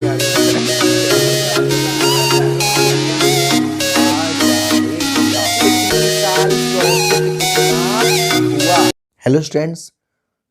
Hello students,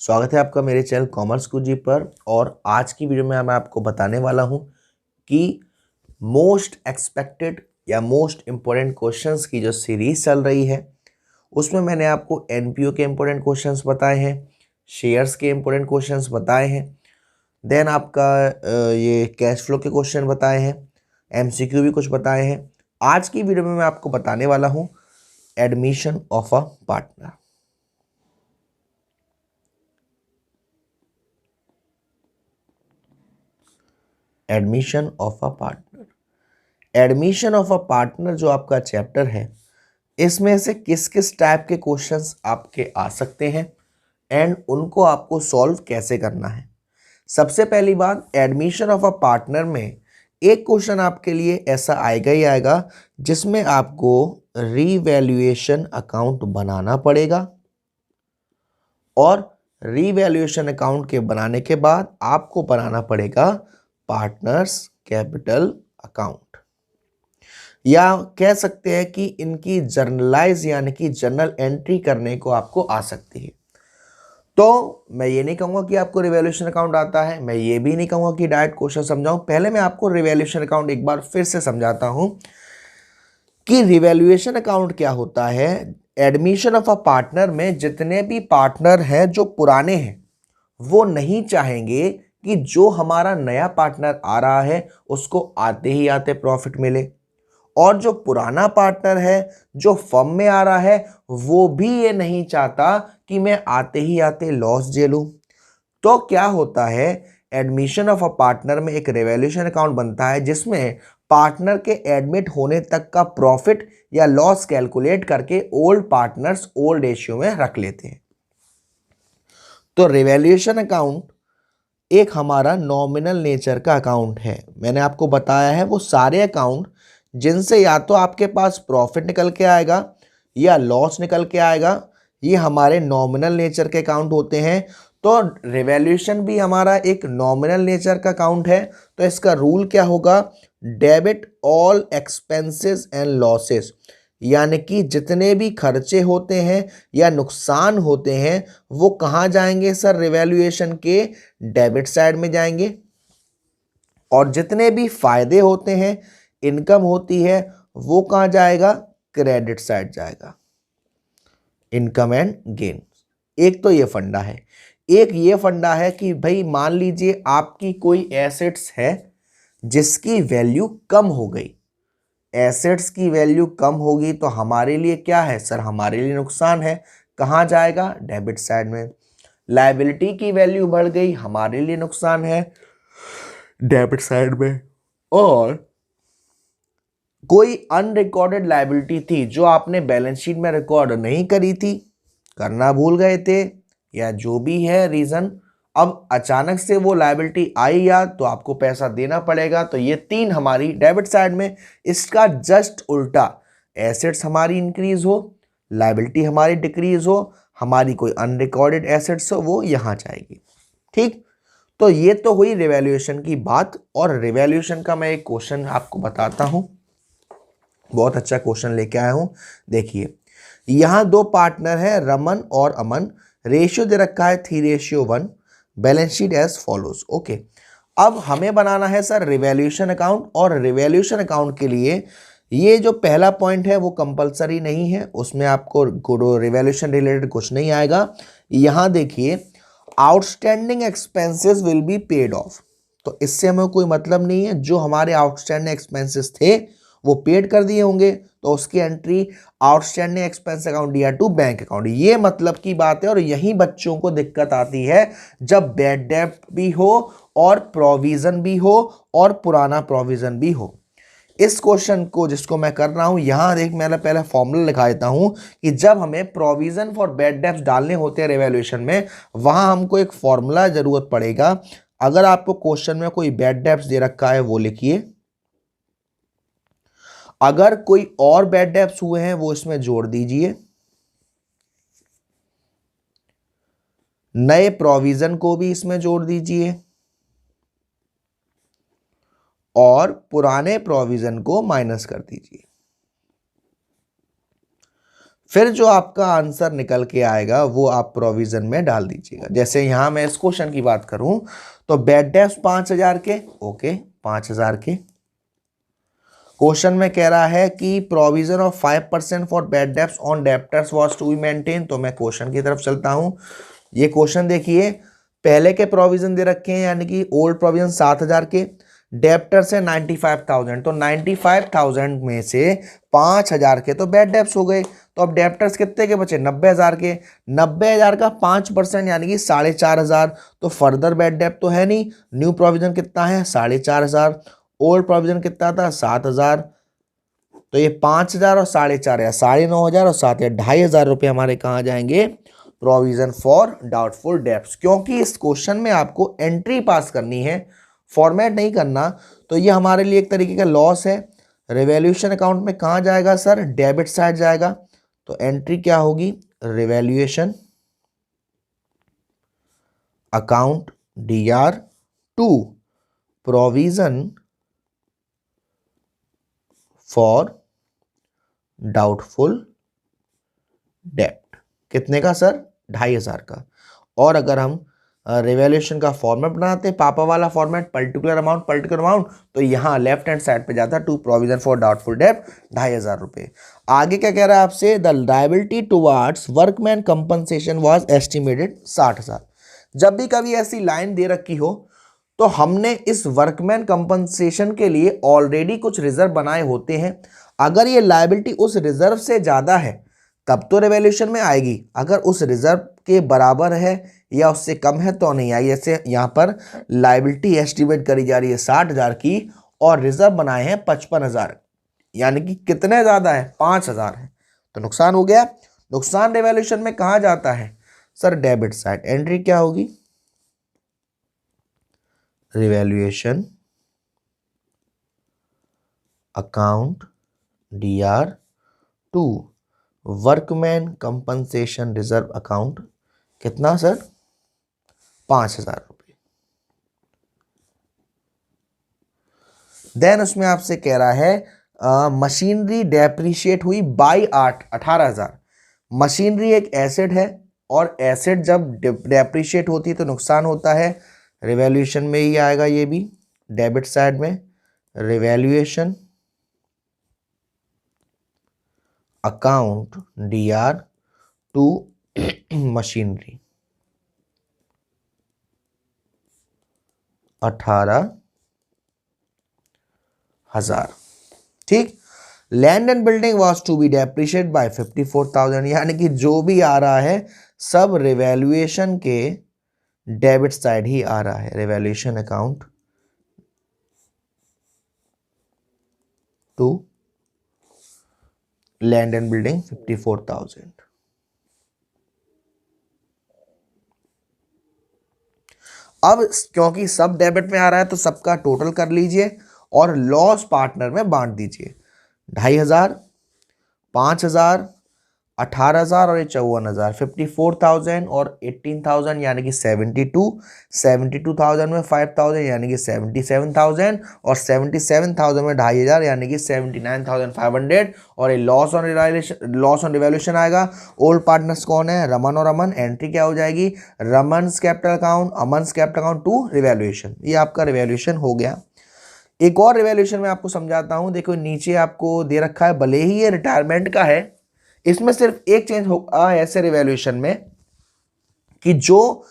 स्वागत है आपका मेरे चैनल कॉमर्स गुरुजी पर। और आज की वीडियो में मैं आपको बताने वाला हूं कि मोस्ट एक्सपेक्टेड या मोस्ट इम्पोर्टेंट क्वेश्चंस की जो सीरीज चल रही है उसमें मैंने आपको एनपीओ के इम्पोर्टेंट क्वेश्चंस बताए हैं, शेयर्स के इम्पोर्टेंट क्वेश्चंस बताए हैं, देन आपका ये कैश फ्लो के क्वेश्चन बताए हैं, एमसीक्यू भी कुछ बताए हैं। आज की वीडियो में मैं आपको बताने वाला हूँ admission of a partner. Admission of a partner. Admission of a partner जो आपका चैप्टर है, इसमें से किस किस टाइप के क्वेश्चंस आपके आ सकते हैं एंड उनको आपको सॉल्व कैसे करना है। सबसे पहली बात, एडमिशन ऑफ अ पार्टनर में एक क्वेश्चन आपके लिए ऐसा आएगा ही आएगा जिसमें आपको रीवैल्यूएशन अकाउंट बनाना पड़ेगा और रीवैल्यूएशन अकाउंट के बनाने के बाद आपको बनाना पड़ेगा पार्टनर्स कैपिटल अकाउंट, या कह सकते हैं कि इनकी जर्नलाइज यानी कि जर्नल एंट्री करने को आपको आ सकती है। तो मैं ये नहीं कहूँगा कि आपको रिवैल्यूएशन अकाउंट आता है, मैं ये भी नहीं कहूँगा कि डायरेक्ट क्वेश्चन समझाऊं। पहले मैं आपको रिवैल्यूएशन अकाउंट एक बार फिर से समझाता हूं कि रिवैल्यूएशन अकाउंट क्या होता है। एडमिशन ऑफ अ पार्टनर में जितने भी पार्टनर हैं जो पुराने हैं वो नहीं चाहेंगे कि जो हमारा नया पार्टनर आ रहा है उसको आते ही आते प्रॉफिट मिले, और जो पुराना पार्टनर है जो फर्म में आ रहा है वो भी ये नहीं चाहता कि मैं आते ही आते लॉस झेलूं। तो क्या होता है, एडमिशन ऑफ अ पार्टनर में एक रिवैल्यूएशन अकाउंट बनता है जिसमें पार्टनर के एडमिट होने तक का प्रॉफिट या लॉस कैलकुलेट करके ओल्ड पार्टनर्स ओल्ड रेशियो में रख लेते हैं। तो रिवैल्यूएशन अकाउंट एक हमारा नॉमिनल नेचर का अकाउंट है। मैंने आपको बताया है वो सारे अकाउंट जिनसे या तो आपके पास प्रॉफिट निकल के आएगा या लॉस निकल के आएगा, ये हमारे नॉमिनल नेचर के अकाउंट होते हैं। तो रिवैल्यूएशन भी हमारा एक नॉमिनल नेचर का अकाउंट है। तो इसका रूल क्या होगा, debit all expenses and losses, यानी कि जितने भी खर्चे होते हैं या नुकसान होते हैं वो कहाँ जाएंगे सर, रिवैल्यूएशन के डेबिट साइड में जाएंगे, और जितने भी फायदे होते हैं, इनकम होती है, वो कहाँ जाएगा, क्रेडिट साइड जाएगा, इनकम एंड गेन। एक तो ये फंडा है। एक ये फंडा है कि भाई मान लीजिए आपकी कोई एसेट्स है जिसकी वैल्यू कम हो गई, एसेट्स की वैल्यू कम होगी तो हमारे लिए क्या है सर, हमारे लिए नुकसान है, कहाँ जाएगा, डेबिट साइड में। लायबिलिटी की वैल्यू बढ़ गई, हमारे लिए नुकसान है, डेबिट साइड में। और कोई अनरिकॉर्डेड लायबिलिटी थी जो आपने बैलेंस शीट में रिकॉर्ड नहीं करी थी, करना भूल गए थे, या जो भी है रीजन, अब अचानक से वो लायबिलिटी आई याद तो आपको पैसा देना पड़ेगा, तो ये तीन हमारी डेबिट साइड में। इसका जस्ट उल्टा, एसेट्स हमारी इंक्रीज हो, लायबिलिटी हमारी डिक्रीज हो, हमारी कोई अनरिकॉर्डेड एसेट्स हो, वो यहाँ जाएगी। ठीक, तो ये तो हुई रिवैल्यूएशन की बात। और रिवैल्यूएशन का मैं एक क्वेश्चन आपको बताता हूं, बहुत अच्छा क्वेश्चन लेके आया हूं। देखिए, यहां दो पार्टनर हैं रमन और अमन, रेशियो दे रखा है 3:1, balance sheet as follows. Okay, अब हमें बनाना है सर रिवैल्यूएशन अकाउंट, और रिवैल्यूएशन अकाउंट के लिए ये जो पहला पॉइंट है वो कंपलसरी नहीं है, उसमें आपको रिवैल्यूएशन रिलेटेड कुछ नहीं आएगा। यहां देखिए, outstanding expenses will be paid of, तो इससे हमें कोई मतलब नहीं है। जो हमारे आउटस्टैंडिंग एक्सपेंसेस थे वो पेड कर दिए होंगे, तो उसकी एंट्री आउटस्टैंडिंग एक्सपेंस अकाउंट या टू बैंक अकाउंट, ये मतलब की बात है। और यही बच्चों को दिक्कत आती है जब बैड डेब्ट भी हो और प्रोविजन भी हो और पुराना प्रोविजन भी हो। इस क्वेश्चन को जिसको मैं कर रहा हूं, यहां देख मैंने पहले फॉर्मूला लिखा देता हूं कि जब हमें प्रोविजन फॉर बैड डेब्ट्स डालने होते हैं रिवैल्यूएशन में, वहां हमको एक फॉर्मूला जरूरत पड़ेगा। अगर आपको क्वेश्चन में कोई बैड डेब्ट्स दे रखा है वो लिखिए, अगर कोई और बैड डेब्ट्स हुए हैं वो इसमें जोड़ दीजिए, नए प्रोविजन को भी इसमें जोड़ दीजिए, और पुराने प्रोविजन को माइनस कर दीजिए। फिर जो आपका आंसर निकल के आएगा वो आप प्रोविजन में डाल दीजिएगा। जैसे यहां मैं इस क्वेश्चन की बात करूं तो बैड डेब्ट्स 5000 के, ओके 5000 के। क्वेश्चन में कह रहा है कि provision of 5% for bad debts on debtors was to be maintain. तो मैं क्वेश्चन की तरफ चलता हूं। ये क्वेश्चन देखिए, पहले के प्रोविजन दे रखे हैं यानी कि ओल्ड प्रोविजन 7000 के, डेप्टर्स है 95,000। तो 95,000 में से 5000 के तो बैड डेब्ट्स हो गए। तो अब डेप्टर्स कितने के बचे? 90,000 के। 90,000 का 5% यानी कि 4,500। तो फर्दर बैड डेब्ट तो है नहीं। न्यू प्रोविजन कितना है? 4,500। ओल्ड प्रोविजन कितना था? 7,000। तो ये 5,000 और 4,500, 9,500 और 7,000, 2,500 रुपये हमारे कहाँ जाएंगे? Provision for doubtful debts. क्योंकि इस क्वेश्चन में आपको एंट्री पास करनी है, फॉर्मेट नहीं करना, तो ये हमारे लिए एक तरीके का लॉस है। रिवैल्यूएशन अकाउंट में कहाँ जाएगा सर? डेबिट साइड जाएगा। तो एंट्री क्या होगी? Revaluation account DR2 provision for doubtful डेब्ट। कितने का सर? 2,500 का। और अगर हम रिवैल्यूएशन का फॉर्मेट बनाते, पापा वाला फॉर्मेट, पर्टिकुलर अमाउंट, तो यहाँ लेफ्ट हैंड साइड पे जाता टू प्रोविजन फॉर डाउटफुल डेब्ट, 2,500 रुपये। आगे क्या कह रहा है आपसे? The liability towards workman compensation was estimated 60,000। जब भी कभी ऐसी लाइन दे रखी हो तो हमने इस वर्कमैन कंपनसेशन के लिए ऑलरेडी कुछ रिजर्व बनाए होते हैं। अगर ये लायबिलिटी उस रिजर्व से ज़्यादा है तब तो रिवैल्यूएशन में आएगी, अगर उस रिजर्व के बराबर है या उससे कम है तो नहीं आई। जैसे यहाँ पर लायबिलिटी एस्टिमेट करी जा रही है 60,000 की और रिजर्व बनाए हैं 55,000, यानी कि कितने ज़्यादा है? 5,000 है। तो नुकसान हो गया। नुकसान रिवैल्यूएशन में कहाँ जाता है सर? Debit side. एंट्री क्या होगी? Revaluation account DR2 workman compensation reserve account. कितना सर? 5,000 रुपये। देन उसमें आपसे कह रहा है मशीनरी डेप्रिशिएट हुई बाई 18,000। मशीनरी एक एसेट है और एसेट जब डेप्रिशिएट होती है तो नुकसान होता है। रिवैल्यूएशन में ही आएगा ये भी, डेबिट साइड में। Revaluation account DR2 machinery 18,000। ठीक। Land and building was to be depreciate by 54,000, यानी कि जो भी आ रहा है सब रिवैल्यूएशन के डेबिट साइड ही आ रहा है। Revaluation account to land and building 54,000। अब क्योंकि सब डेबिट में आ रहा है तो सबका टोटल कर लीजिए और लॉस पार्टनर में बांट दीजिए। 2,500, 5,000, 18,000 और ये 54,000, 54,000 और 18,000 यानी कि 72,000 में 5,000 यानी कि 77,000 और 77,000 में 2,500 यानी कि 79,500 और ये लॉस ऑन रिवैल्यूएशन आएगा। ओल्ड पार्टनर्स कौन है? रमन और अमन। एंट्री क्या हो जाएगी? Raman's capital account, Aman's capital account to revaluation. ये आपका रिवैल्यूएशन हो गया। एक और रिवैल्यूएशन में आपको समझाता हूं। देखो नीचे आपको दे रखा है, भले ही ये रिटायरमेंट का है, इसमें सिर्फ एक चेंज होगा ऐसे रिवैल्यूएशन में कि जो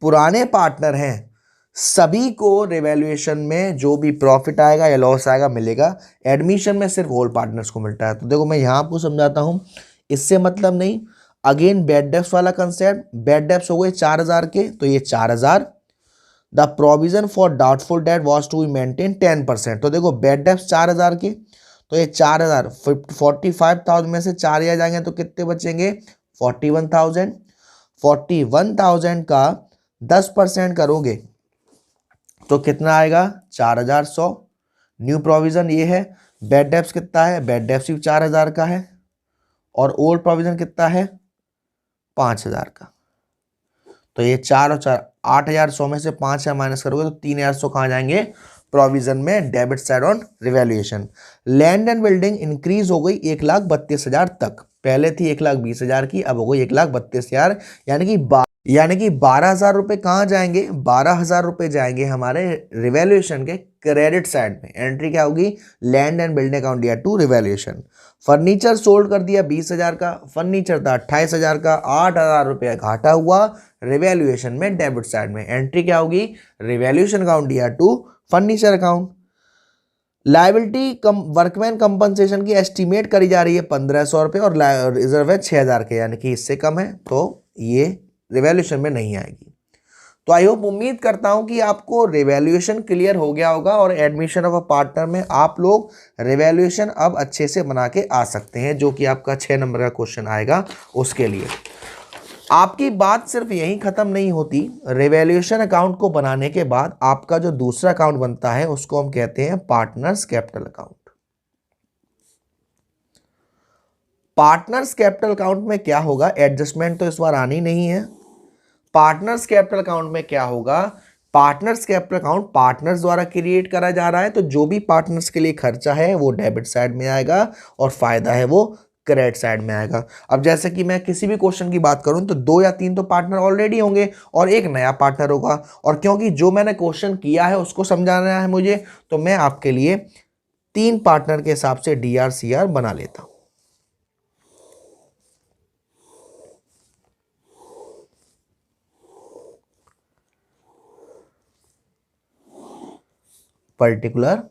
पुराने पार्टनर हैं सभी को रिवैल्यूएशन में जो भी प्रॉफिट आएगा या लॉस आएगा मिलेगा। एडमिशन में सिर्फ ओल्ड पार्टनर्स को मिलता है। तो देखो मैं यहां आपको समझाता हूं, इससे मतलब नहीं। अगेन बैड डेब्ट्स वाला कंसेप्ट, बैड डेब्ट्स हो गए 4,000 के, तो ये 4,000। The provision for doubtful debt was to be maintain 10%। तो देखो बैड डेब्ट्स 4,000 के, तो ये 4,000 45,000 में से 4,000 जाएंगे तो कितने बचेंगे? 41,000। 41,000 का 10% करोगे तो कितना आएगा? 4,100। न्यू प्रोविजन ये है। बैड डेब्ट्स कितना है? बैड डेब्ट्स भी 4,000 का है और ओल्ड प्रोविजन कितना है? 5,000 का। तो ये 4 और 4 8,100 में से 5,000 माइनस करोगे तो 3,100 कहाँ जाएंगे? प्रोविजन में debit side on revaluation. Land and building increase हो गई 1,32,000 तक, पहले थी 1,20,000 की, अब हो गई 1,32,000, यानी कि 12,000 रुपये कहाँ जाएंगे, 12,000 रुपये जाएंगे हमारे रिवैल्यूएशन के क्रेडिट साइड में। एंट्री क्या होगी, लैंड एंड बिल्डिंग अकाउंट दिया टू रिवैल्यूएशन। फर्नीचर सोल्ड कर दिया 20,000 का, फर्नीचर था 28,000 का, 8,000 रुपये घाटा हुआ रिवैल्यूएशन में डेबिट साइड में। एंट्री क्या होगी, रिवैल्यूएशन अकाउंट दिया to furniture account. Liability workman compensation की एस्टीमेट करी जा रही है 1,500 रुपये और रिजर्व है 6,000 के, यानी कि इससे कम है, तो ये रिवैल्यूएशन में नहीं आएगी। तो आई होप, उम्मीद करता हूं कि आपको रिवैल्यूएशन क्लियर हो गया होगा और एडमिशन ऑफ अ पार्टनर में आप लोग रिवैल्यूएशन अब अच्छे से बना के आ सकते हैं, जो कि आपका 6 नंबर का क्वेश्चन आएगा उसके लिए। आपकी बात सिर्फ यहीं खत्म नहीं होती। रिवैल्यूएशन अकाउंट को बनाने के बाद आपका जो दूसरा अकाउंट बनता है उसको हम कहते हैं partners capital account. Partners capital account में क्या होगा, एडजस्टमेंट तो इस बार आनी नहीं है। पार्टनर्स कैपिटल अकाउंट में क्या होगा, पार्टनर्स कैपिटल अकाउंट पार्टनर्स द्वारा क्रिएट करा जा रहा है, तो जो भी पार्टनर्स के लिए खर्चा है वो डेबिट साइड में आएगा और फायदा है वो क्रेडिट साइड में आएगा। अब जैसे कि मैं किसी भी क्वेश्चन की बात करूं तो 2 या 3 तो पार्टनर ऑलरेडी होंगे और एक नया पार्टनर होगा, और क्योंकि जो मैंने क्वेश्चन किया है उसको समझाना है मुझे, तो मैं आपके लिए 3 पार्टनर के हिसाब से DRCR बना लेता हूं। पर्टिकुलर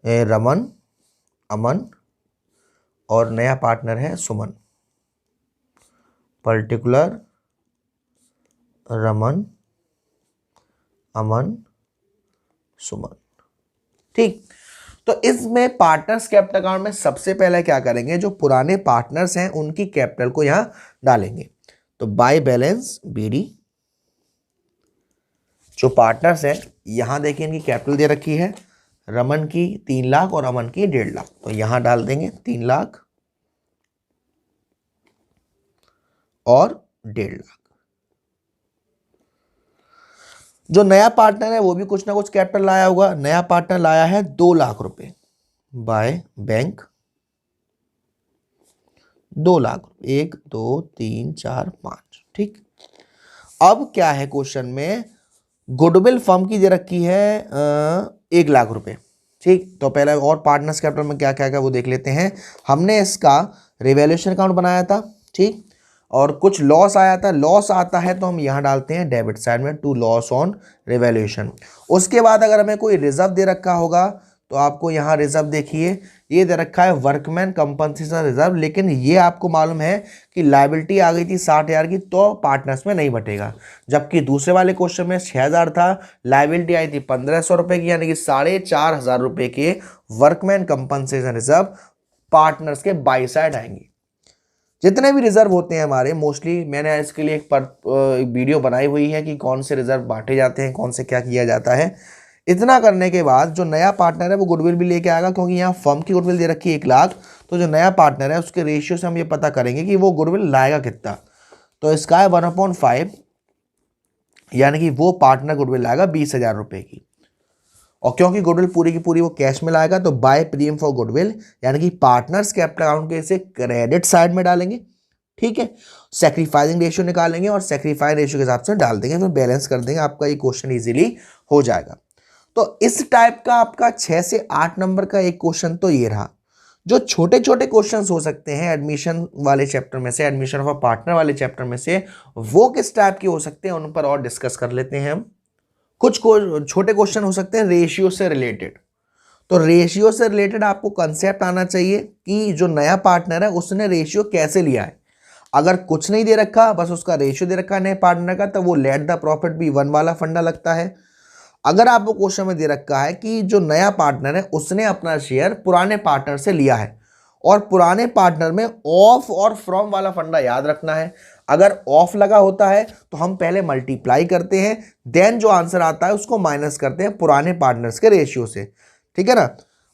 रमन, अमन और नया पार्टनर है सुमन। पर्टिकुलर रमन, अमन, सुमन। ठीक, तो इसमें पार्टनर्स कैपिटल अकाउंट में सबसे पहले क्या करेंगे, जो पुराने पार्टनर्स हैं उनकी कैपिटल को यहां डालेंगे। तो बाय बैलेंस BD जो पार्टनर्स हैं, यहां देखिए इनकी कैपिटल दे रखी है, रमन की 3 लाख और अमन की 1.5 लाख, तो यहां डाल देंगे 3 लाख और 1.5 लाख। जो नया पार्टनर है वो भी कुछ ना कुछ कैपिटल लाया होगा। नया पार्टनर लाया है 2 लाख रुपए बाय बैंक, 2 लाख, 1 2 3 4 5। ठीक, अब क्या है क्वेश्चन में, गुडविल फर्म की दे रखी है 1 लाख रुपए। ठीक, तो पहले और पार्टनर्स कैपिटल में क्या क्या है वो देख लेते हैं। हमने इसका रिवैल्यूएशन अकाउंट बनाया था, ठीक, और कुछ लॉस आया था, लॉस आता है तो हम यहाँ डालते हैं डेबिट साइड में टू लॉस ऑन रिवैल्यूएशन। उसके बाद अगर हमें कोई रिजर्व दे रखा होगा तो आपको यहाँ रिजर्व देखिए, ये दे रखा है वर्कमैन कंपनसेशन रिजर्व, लेकिन ये आपको मालूम है कि लायबिलिटी आ गई थी 60,000 की, तो पार्टनर्स में नहीं बटेगा। जबकि दूसरे वाले क्वेश्चन में 6,000 था, लायबिलिटी आई थी 1,500 रुपये की, यानी कि 4,500 रुपये के वर्कमैन कंपनसेशन रिजर्व पार्टनर्स के बाई साइड आएंगे। जितने भी रिजर्व होते हैं हमारे, मोस्टली मैंने इसके लिए एक वीडियो बनाई हुई है कि कौन से रिजर्व बांटे जाते हैं, कौन से क्या किया जाता है। इतना करने के बाद जो नया पार्टनर है वो गुडविल भी लेके आएगा, क्योंकि यहाँ फर्म की गुडविल दे रखी है 1 लाख, तो जो नया पार्टनर है उसके रेशियो से हम ये पता करेंगे कि वो गुडविल लाएगा कितना। तो इसका है 1/5, यानी कि वो पार्टनर गुडविल लाएगा 20,000 रुपये की। और क्योंकि गुडविल पूरी की पूरी वो कैश में लाएगा, तो बाय प्रीमियम फॉर गुडविल, यानी कि पार्टनर्स कैपिटल अकाउंट के इसे क्रेडिट साइड में डालेंगे। ठीक है, सैक्रिफाइसिंग रेशियो निकालेंगे और सैक्रिफाइस रेशियो के हिसाब से डाल देंगे, फिर बैलेंस कर देंगे, आपका ये क्वेश्चन इजीली हो जाएगा। तो इस टाइप का आपका 6 से 8 नंबर का एक क्वेश्चन तो ये रहा। जो छोटे छोटे क्वेश्चंस हो सकते हैं एडमिशन वाले चैप्टर में से, एडमिशन ऑफ अ पार्टनर वाले चैप्टर में से, वो किस टाइप के हो सकते हैं उन पर और डिस्कस कर लेते हैं हम। कुछ छोटे क्वेश्चन हो सकते हैं रेशियो से रिलेटेड। तो रेशियो से रिलेटेड आपको कंसेप्ट आना चाहिए कि जो नया पार्टनर है उसने रेशियो कैसे लिया है। अगर कुछ नहीं दे रखा, बस उसका रेशियो दे रखा है नए पार्टनर का, तो वो लेट द प्रॉफिट बी 1 वाला फंडा लगता है। अगर आपको क्वेश्चन में दे रखा है कि जो नया पार्टनर है उसने अपना शेयर पुराने पार्टनर से लिया है, और पुराने पार्टनर में ऑफ और फ्रॉम वाला फंडा याद रखना है। अगर ऑफ लगा होता है तो हम पहले मल्टीप्लाई करते हैं, देन जो आंसर आता है उसको माइनस करते हैं पुराने पार्टनर्स के रेशियो से, ठीक है ना।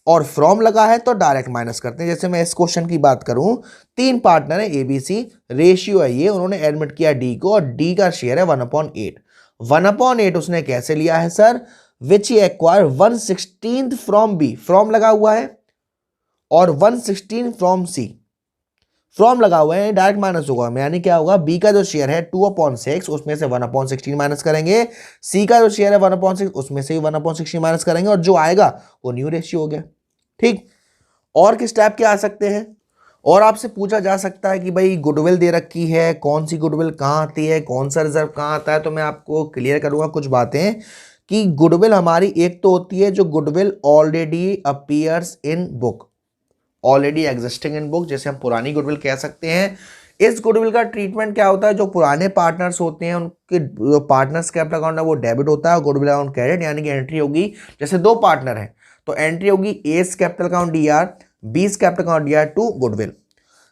और फ्रॉम लगा है तो डायरेक्ट माइनस करते हैं। जैसे मैं इस क्वेश्चन की बात करूं, 3 पार्टनर है ABC, रेशियो है ये, उन्होंने एडमिट किया D को और D का शेयर है 1/8। 1/8 उसने कैसे लिया है sir, which he acquire 1/16 from B, from लगा हुआ है और 1/16 फ्रॉम सी, फ्रॉम लगा हुआ है डायरेक्ट माइनस होगा, यानी क्या होगा, बी का जो शेयर है 2/6 उसमें से 1/16 माइनस करेंगे, सी का जो शेयर है 1/6 उसमें से 1/16 माइनस करेंगे, और जो आएगा वो न्यू रेशियो हो गया। ठीक, और किस टाइप के आ सकते हैं, और आपसे पूछा जा सकता है कि भाई गुडविल दे रखी है, कौन सी गुडविल कहाँ आती है, कौन सा रिजर्व कहाँ आता है। तो मैं आपको क्लियर करूंगा कुछ बातें कि गुडविल हमारी एक तो होती है जो goodwill already appears in book, already existing in book, जैसे हम पुरानी गुडविल कह सकते हैं। इस गुडविल का ट्रीटमेंट क्या होता है, जो पुराने पार्टनर्स होते हैं उनके जो पार्टनर्स कैपिटल अकाउंट है वो डेबिट होता है और गुडविल अकाउंट क्रेडिट, यानी कि एंट्री होगी, जैसे दो पार्टनर हैं तो एंट्री होगी A's capital account DR, B's capital account DR to goodwill.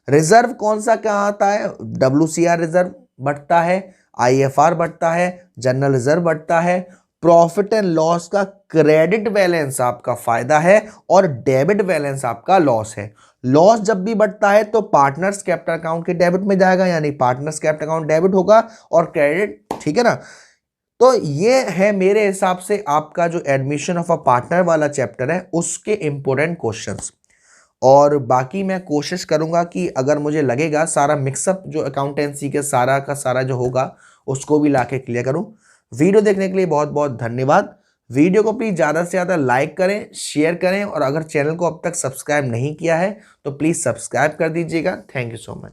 Reserve कौन सा क्या आता है, WCR रिजर्व बढ़ता है, IFR बढ़ता है, जनरल रिजर्व बढ़ता है, प्रॉफिट एंड लॉस का क्रेडिट बैलेंस आपका फायदा है और डेबिट बैलेंस आपका लॉस है। लॉस जब भी बढ़ता है तो पार्टनर्स कैपिटल अकाउंट के डेबिट में जाएगा, यानी पार्टनर्स कैपिटल अकाउंट डेबिट होगा और क्रेडिट, ठीक है ना। तो ये है मेरे हिसाब से आपका जो एडमिशन ऑफ अ पार्टनर वाला चैप्टर है उसके इंपॉर्टेंट क्वेश्चंस। और बाकी मैं कोशिश करूंगा कि अगर मुझे लगेगा सारा मिक्सअप जो अकाउंटेंसी के सारा का सारा जो होगा उसको भी लाके क्लियर करूं। वीडियो देखने के लिए बहुत बहुत धन्यवाद। वीडियो को प्लीज़ ज़्यादा से ज़्यादा लाइक करें, शेयर करें, और अगर चैनल को अब तक सब्सक्राइब नहीं किया है तो प्लीज़ सब्सक्राइब कर दीजिएगा। Thank you so much.